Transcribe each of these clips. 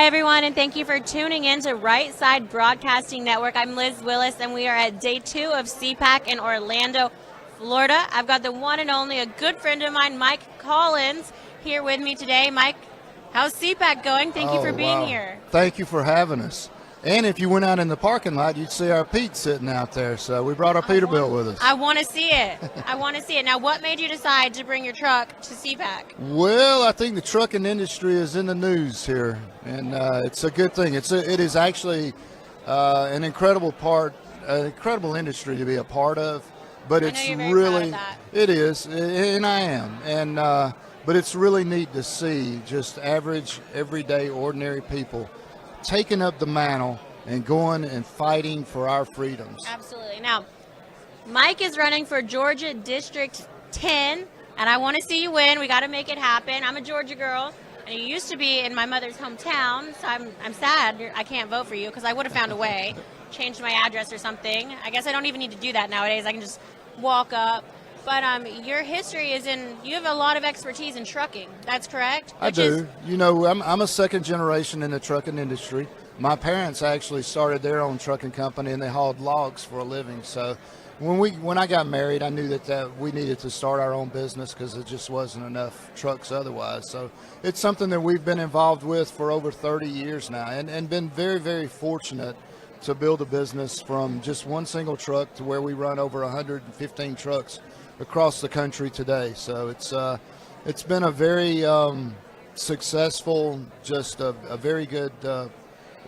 Hi, everyone, and thank you for tuning in to Right Side Broadcasting Network. I'm Liz Willis, and we are at day 2 of CPAC in Orlando, Florida. I've got the one and only, a good friend of mine, Mike Collins, here with me today. Mike, how's CPAC going? Thank you for being here. Thank you for having us. And if you went out in the parking lot, you'd see our Pete sitting out there. So we brought our Peterbilt with us. I want to see it. I want to see it. Now, what made you decide to bring your truck to CPAC? Well, I think the trucking industry is in the news here, and it's a good thing. It is actually an incredible industry to be a part of. But it's really, it is, and I am. And but it's really neat to see just average, everyday, ordinary people taking up the mantle and going and fighting for our freedoms. Absolutely. Now, Mike is running for Georgia District 10, and I want to see you win. We got to make it happen. I'm a Georgia girl, and you used to be in my mother's hometown, so I'm sad I can't vote for you because I would have found a way, changed my address or something. I guess I don't even need to do that nowadays. I can just walk up. But your history is you have a lot of expertise in trucking. That's correct? I do. You know, I'm a second generation in the trucking industry. My parents actually started their own trucking company, and they hauled logs for a living. So when I got married, I knew that we needed to start our own business because there just wasn't enough trucks otherwise. So it's something that we've been involved with for over 30 years now, and been very, very fortunate to build a business from just one single truck to where we run over 115 trucks across the country today. So it's been a very successful, just a very good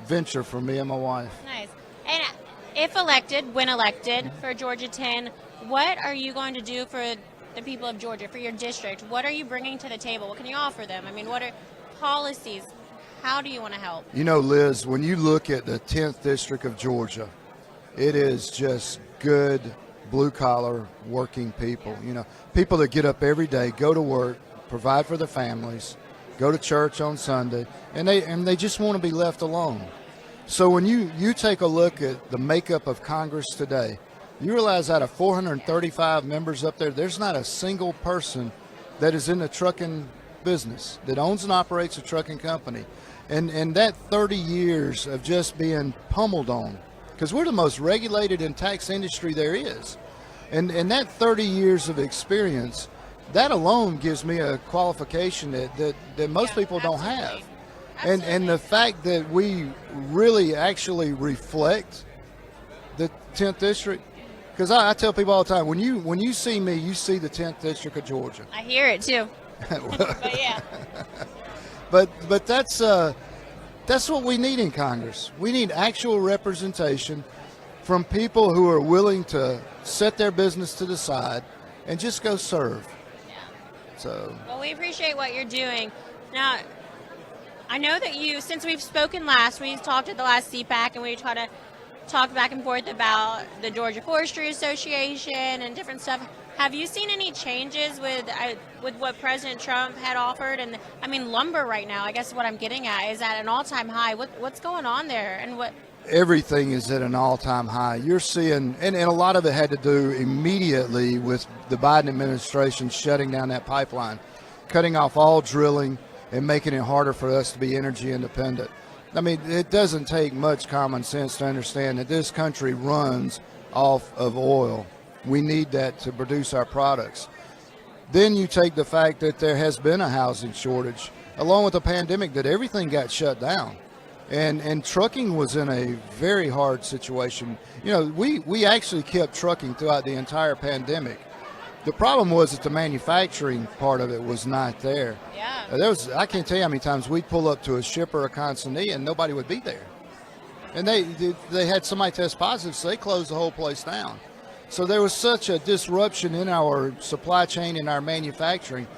venture for me and my wife. Nice. And when elected for Georgia 10, what are you going to do for the people of Georgia, for your district? What are you bringing to the table? What can you offer them? I mean, what are policies? How do you want to help? You know, Liz, when you look at the 10th district of Georgia, it is just good blue-collar working people, you know, people that get up every day, go to work, provide for their families, go to church on Sunday, and they just want to be left alone. So when you take a look at the makeup of Congress today, you realize out of 435 members up there, there's not a single person that is in the trucking business, that owns and operates a trucking company. And that 30 years of just being pummeled on, because we're the most regulated and taxed industry there is. And that 30 years of experience, that alone gives me a qualification that most people don't have. And the fact that we really actually reflect the 10th district, because I tell people all the time, when you see me, you see the 10th district of Georgia. I hear it too. But yeah. But that's what we need in Congress. We need actual representation from people who are willing to set their business to the side and just go serve. Yeah. So. Well, we appreciate what you're doing. Now, I know that since we've spoken last, we talked at the last CPAC, and we try to talk back and forth about the Georgia Forestry Association and different stuff. Have you seen any changes with what President Trump had offered? And I mean, lumber right now, I guess what I'm getting at, is at an all-time high. What's going on there? And what? Everything is at an all-time high. You're seeing, and a lot of it had to do immediately with the Biden administration shutting down that pipeline, cutting off all drilling and making it harder for us to be energy independent. I mean, it doesn't take much common sense to understand that this country runs off of oil. We need that to produce our products. Then you take the fact that there has been a housing shortage, along with the pandemic, that everything got shut down. And trucking was in a very hard situation. You know, we actually kept trucking throughout the entire pandemic. The problem was that the manufacturing part of it was not there. Yeah. I can't tell you how many times we'd pull up to a shipper or consignee and nobody would be there. And they had somebody test positive, so they closed the whole place down. So there was such a disruption in our supply chain and our manufacturing.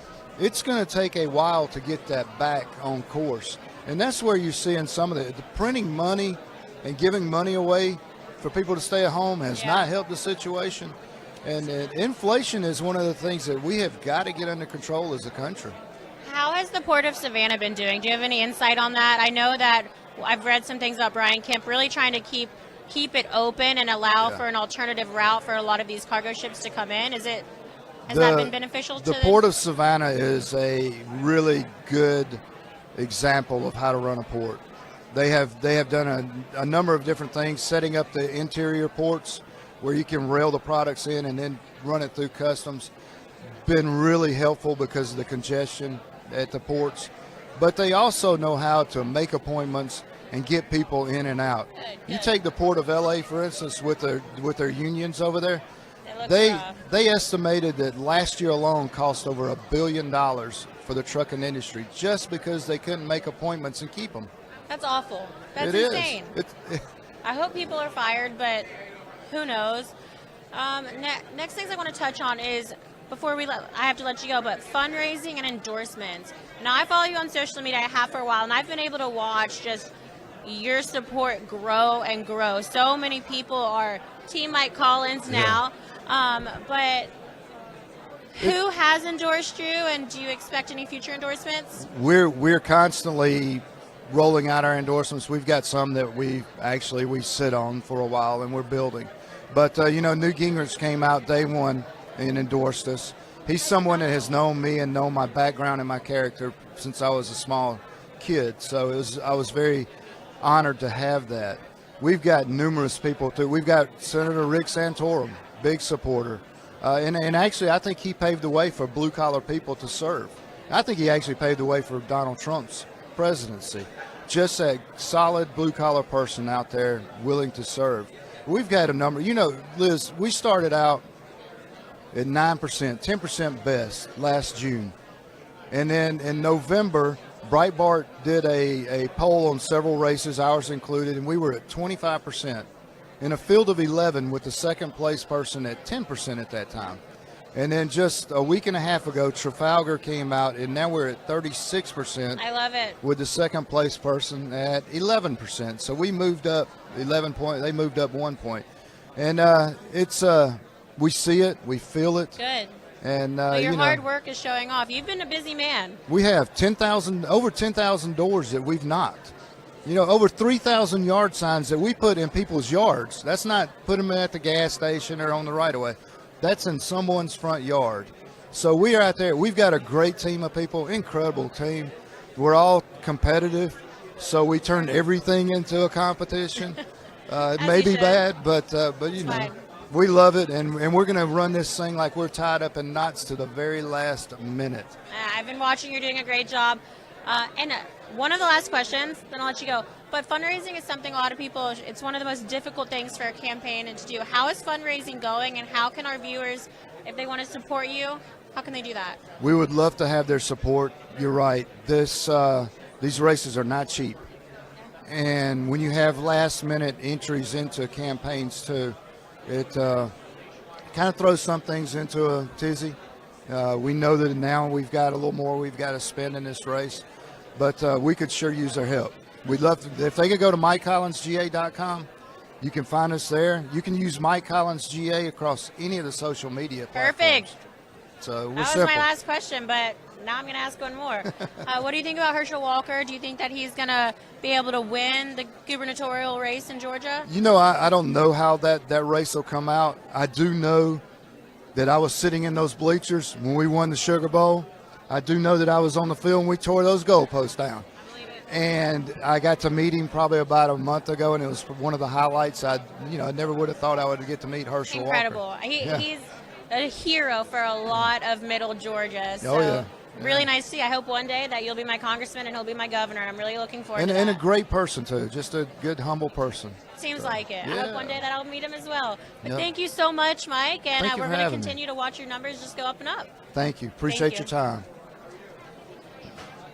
It's going to take a while to get that back on course. And that's where you're seeing some of the printing money and giving money away for people to stay at home has not helped the situation. And inflation is one of the things that we have got to get under control as a country. How has the Port of Savannah been doing? Do you have any insight on that? I know that I've read some things about Brian Kemp really trying to keep it open and allow for an alternative route for a lot of these cargo ships to come in. Has that been beneficial to the Port of Savannah is a really good example of how to run a port. They have done a number of different things, setting up the interior ports where you can rail the products in and then run it through customs. Been really helpful because of the congestion at the ports. But they also know how to make appointments and get people in and out. Good. You take the Port of LA, for instance, with their unions over there. They estimated that last year alone cost over $1 billion for the trucking industry just because they couldn't make appointments and keep them. That's awful. That's It insane. I hope people are fired, but who knows? Next things I want to touch on is, I have to let you go, but fundraising and endorsements. Now, I follow you on social media. I have for a while, and I've been able to watch just your support grow and grow. So many people are Team Mike Collins now, but who has endorsed you, and do you expect any future endorsements? We're constantly rolling out our endorsements. We've got some that we sit on for a while, and we're building. But Newt Gingrich came out day one and endorsed us. He's someone that has known me and known my background and my character since I was a small kid. So I was very honored to have that. We've got numerous people too. We've got Senator Rick Santorum, big supporter. And actually, I think he paved the way for blue-collar people to serve. I think he actually paved the way for Donald Trump's presidency. Just a solid blue-collar person out there willing to serve. We've got a number. Liz, we started out at 9%, 10% best last June. And then in November, Breitbart did a poll on several races, ours included, and we were at 25%. In a field of 11 with the second place person at 10% at that time. And then just a week and a half ago, Trafalgar came out, and now we're at 36%. I love it. With the second place person at 11%. So we moved up 11 points. They moved up 1 point. And we see it, we feel it. Good. And but your hard work is showing off. You've been a busy man. We have over 10,000 doors that we've knocked. Over 3,000 yard signs that we put in people's yards. That's not put them at the gas station or on the right-of-way. That's in someone's front yard. So we are out there. We've got a great team of people, incredible team. We're all competitive, so we turn everything into a competition. It may be bad, but we love it, and we're going to run this thing like we're tied up in knots to the very last minute. I've been watching. You're doing a great job. And one of the last questions, then I'll let you go. But fundraising is something a lot of people, it's one of the most difficult things for a campaign to do. How is fundraising going, and how can our viewers, if they want to support you, how can they do that? We would love to have their support. You're right. These races are not cheap. And when you have last-minute entries into campaigns, too, it kind of throws some things into a tizzy. We know that now we've got a little more we've got to spend in this race. But we could sure use their help. We'd love to, if they could go to MikeCollinsGA.com, you can find us there. You can use Mike Collins GA across any of the social media platforms. Perfect. So that was my last question, but now I'm going to ask one more. What do you think about Herschel Walker? Do you think that he's going to be able to win the gubernatorial race in Georgia? I don't know how that race will come out. I do know that I was sitting in those bleachers when we won the Sugar Bowl. I do know that I was on the field and we tore those goalposts down. And I got to meet him probably about a month ago, and it was one of the highlights. I never would have thought I would get to meet Herschel Incredible. Walker. He's a hero for a lot of Middle Georgia. So really nice to see. I hope one day that you'll be my congressman and he'll be my governor. I'm really looking forward to that. And a great person, too. Just a good, humble person. Seems like it. I hope one day that I'll meet him as well. But thank you so much, Mike. And we're going to continue to watch your numbers just go up and up. Thank you. Appreciate your time.